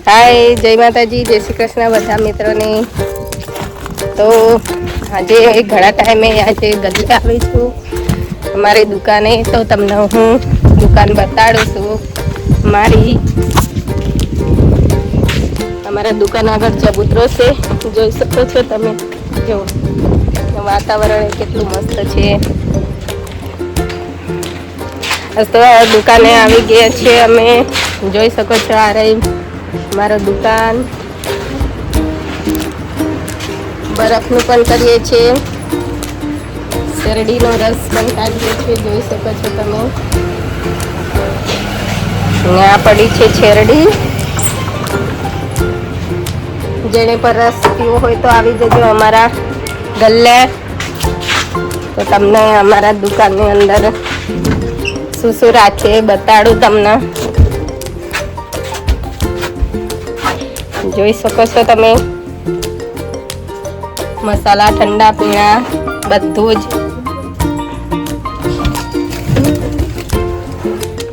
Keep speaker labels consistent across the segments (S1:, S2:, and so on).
S1: हाय जय माताजी जय श्री कृष्ण બધા મિત્રોને તો આજે ઘણા ટાઈમે આજે ગલ્લે આવી છું અમારી દુકાને તો તમને હું દુકાન બતાડું છું અમારા દુકાન આગળ ચબૂતરો છે જોઈ શકો છો તમે જો વાતાવરણ કેટલું મસ્ત છે તો દુકાને આવી ગયા છે અમે જોઈ શકો છો આ રહી મારા દુકાન બરફનું પણ કરીએ છીએ શેરડીનો રસ પણ કાઢીએ છીએ જોઈ શકો છો તમે આ પડી છે શેરડી જેને પર રસ પીવો હોય તો આવી જજો અમારા ગલ્લે તો તમને અમારા દુકાનની અંદર શું શું રાખે બતાડું તમને જોઈ શકો છો તમે મસાલા ઠંડા પીણા બધું જ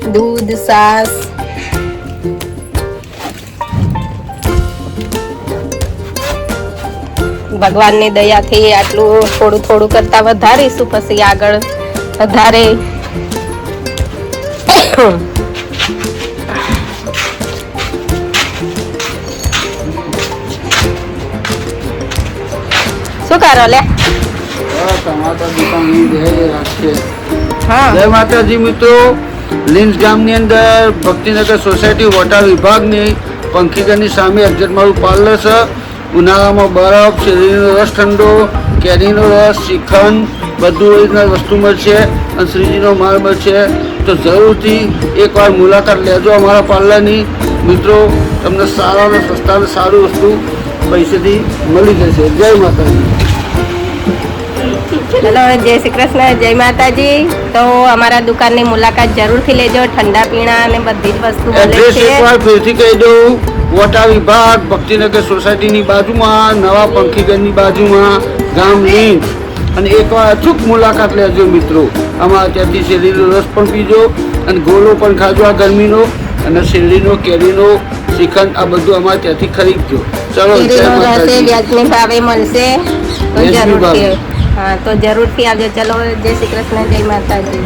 S1: દૂધ છાસ ભગવાનની દયાથી આટલું થોડું થોડું કરતા વધારીશું પછી આગળ વધારે શું કરો લે
S2: જય માતાજી મિત્રો લીન્સ ગામની અંદર ભક્તિનગર સોસાયટી વોટર વિભાગની પંખીગરની સામે એક્ઝેક્ટ મારું પાર્લર છે ઉનાળામાં બરફ શેરડીનો રસ ઠંડો કેરીનો રસ શ્રીખંડ બધું રીતના વસ્તુ મળશે અને શ્રીજીનો માલ મળશે તો જરૂરથી એકવાર મુલાકાત લેજો અમારા પાર્લરની મિત્રો તમને સારા અને સસ્તા અને સારું વસ્તુ પૈસેથી મળી જશે જય માતાજી
S1: હેલો જય શ્રી કૃષ્ણ જય માતાજી તો અમારા દુકાનની મુલાકાત જરૂરથી લેજો ઠંડા પીણા અને બધી જ વસ્તુ મળે
S2: એડ્રેસ
S1: છે
S2: એકવાર ફરીથી કહી દઉં વોટા વિભાગ ભક્તિનગર સોસાયટીની બાજુમાં નવા પંખીગરની બાજુમાં ગામ લીંક અને એકવાર અચૂક મુલાકાત લેજો મિત્રો આમાં ત્યાંથી શેરડીનો રસ પણ પીજો અને ગોળો પણ ખાજો આ ગરમીનો અને શેરડીનો કેરીનો શ્રીખંડ આ બધું અમારે ત્યાંથી ખરીદજો ચલો
S1: વ્યાજની ભાવે મળશે તો જરૂરથી હા તો જરૂરથી આવજો ચલો જય શ્રી કૃષ્ણ જય માતાજી